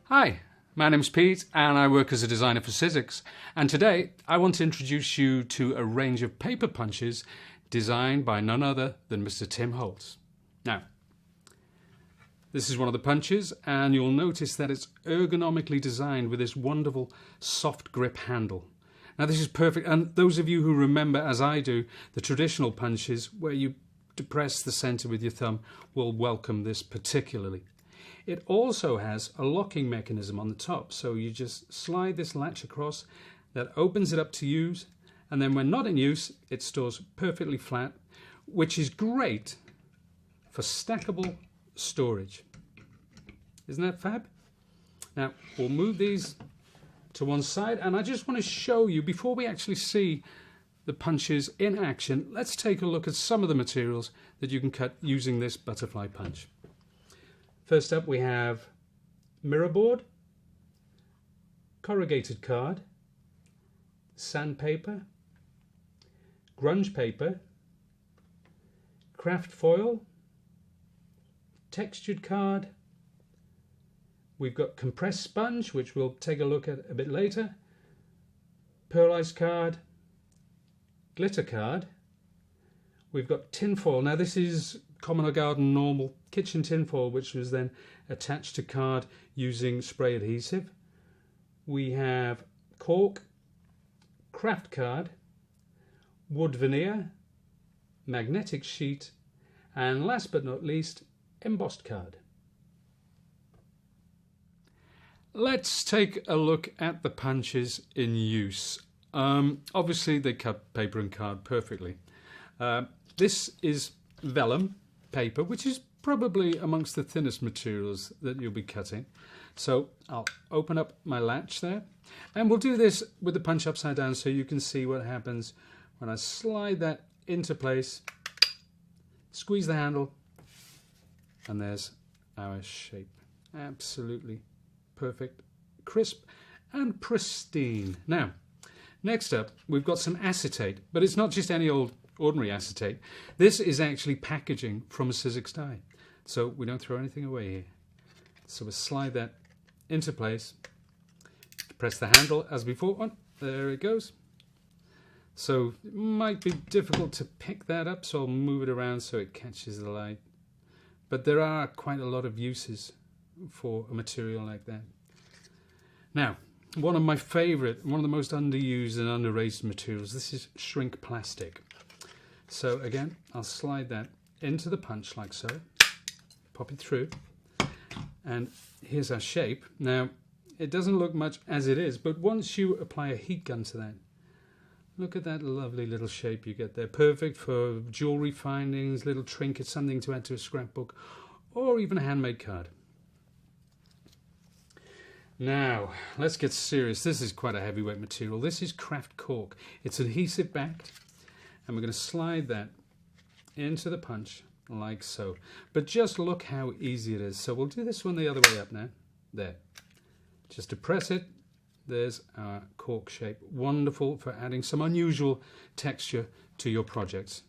Hi, my name's Pete and I work as a designer for Sizzix, and today I want to introduce you to a range of paper punches designed by none other than Mr. Tim Holtz. Now, this is one of the punches, and you'll notice that it's ergonomically designed with this wonderful soft grip handle. Now this is perfect, and those of you who remember, as I do, the traditional punches where you depress the center with your thumb will welcome this particularly. It also has a locking mechanism on the top, so you just slide this latch across, that opens it up to use, and then when not in use it stores perfectly flat, which is great for stackable storage. Isn't that fab? Now we'll move these to one side, and I just want to show you, before we actually see the punches in action, let's take a look at some of the materials that you can cut using this butterfly punch. First up we have mirror board, corrugated card, sandpaper, grunge paper, craft foil, textured card. We've got compressed sponge, which we'll take a look at a bit later, pearlized card, glitter card. We've got tin foil. Now this is common or garden normal kitchen tin foil, which was then attached to card using spray adhesive. We have cork, craft card, wood veneer, magnetic sheet, and last but not least, embossed card. Let's take a look at the punches in use. Obviously they cut paper and card perfectly. This is vellum paper, which is probably amongst the thinnest materials that you'll be cutting. So I'll open up my latch there, and we'll do this with the punch upside down so you can see what happens when I slide that into place, squeeze the handle, and there's our shape. Absolutely perfect, crisp and pristine. Now, next up we've got some acetate, but it's not just any old ordinary acetate. This is actually packaging from a Sizzix die, so we don't throw anything away here. So we'll slide that into place, press the handle as before. Oh, there it goes. So it might be difficult to pick that up, so I'll move it around so it catches the light, but there are quite a lot of uses for a material like that. Now, one of my favorite, one of the most underused and underrated materials, this is shrink plastic. So again, I'll slide that into the punch like so, pop it through, and here's our shape. Now, it doesn't look much as it is, but once you apply a heat gun to that, look at that lovely little shape you get there. Perfect for jewelry findings, little trinkets, something to add to a scrapbook, or even a handmade card. Now, let's get serious. This is quite a heavyweight material. This is craft cork. It's adhesive backed, and we're going to slide that into the punch like so. But just look how easy it is. So we'll do this one the other way up now. There. Just to press it, there's our cork shape. Wonderful for adding some unusual texture to your projects.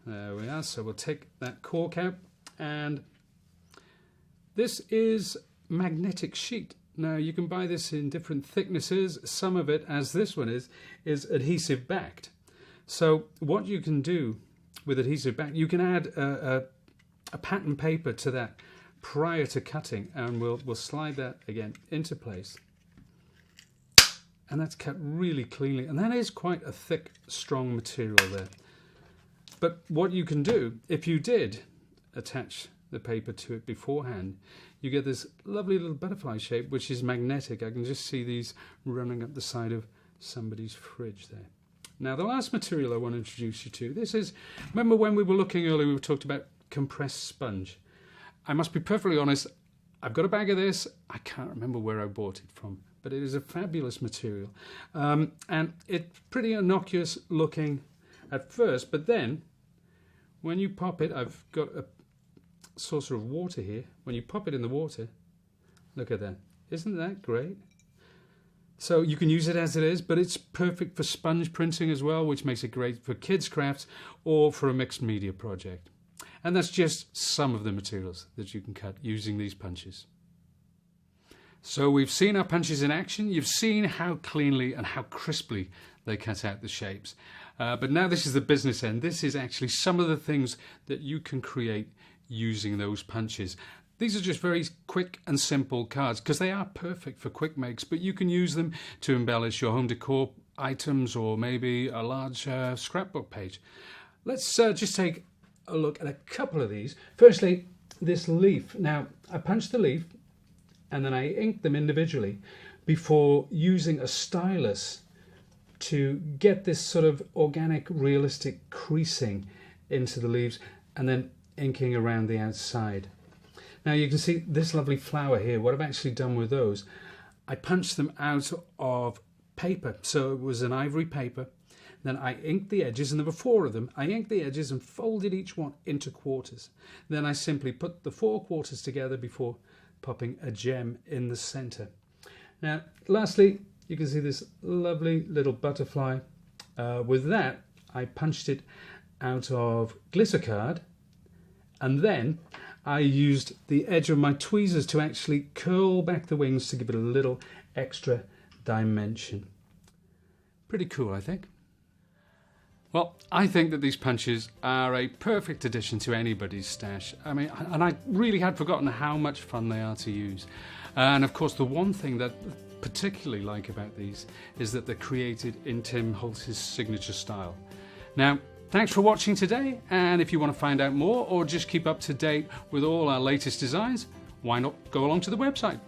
There we are. So we'll take that cork out, and this is magnetic sheet. Now you can buy this in different thicknesses. Some of it, as this one is adhesive backed. So what you can do with adhesive back, you can add a pattern paper to that prior to cutting, and we'll slide that again into place, and that's cut really cleanly, and that is quite a thick, strong material there. But what you can do, if you did attach the paper to it beforehand, you get this lovely little butterfly shape, which is magnetic. I can just see these running up the side of somebody's fridge there. Now, the last material I want to introduce you to, this is, remember when we were looking earlier, we talked about compressed sponge. I must be perfectly honest, I've got a bag of this. I can't remember where I bought it from, but it is a fabulous material. And it's pretty innocuous looking at first, but then when you pop it, I've got a saucer of water here. When you pop it in the water, look at that. Isn't that great? So you can use it as it is, but it's perfect for sponge printing as well, which makes it great for kids' crafts or for a mixed media project. And that's just some of the materials that you can cut using these punches. So we've seen our punches in action. You've seen how cleanly and how crisply they cut out the shapes. But now this is the business end. This is actually some of the things that you can create using those punches. These are just very quick and simple cards because they are perfect for quick makes, but you can use them to embellish your home decor items or maybe a large scrapbook page. Let's just take a look at a couple of these. Firstly, this leaf. Now, I punched the leaf and then I inked them individually before using a stylus to get this sort of organic, realistic creasing into the leaves and then inking around the outside. Now you can see this lovely flower here. What I've actually done with those, I punched them out of paper. So it was an ivory paper. Then I inked the edges, and there were 4 of them. I inked the edges and folded each one into quarters. Then I simply put the 4 quarters together before popping a gem in the center. Now, lastly, you can see this lovely little butterfly. With that, I punched it out of glitter card, and then I used the edge of my tweezers to actually curl back the wings to give it a little extra dimension. Pretty cool, I think. Well, I think that these punches are a perfect addition to anybody's stash. I mean, and I really had forgotten how much fun they are to use. And of course, the one thing that I particularly like about these is that they're created in Tim Holtz's signature style. Now, thanks for watching today, and if you want to find out more or just keep up to date with all our latest designs, why not go along to the website?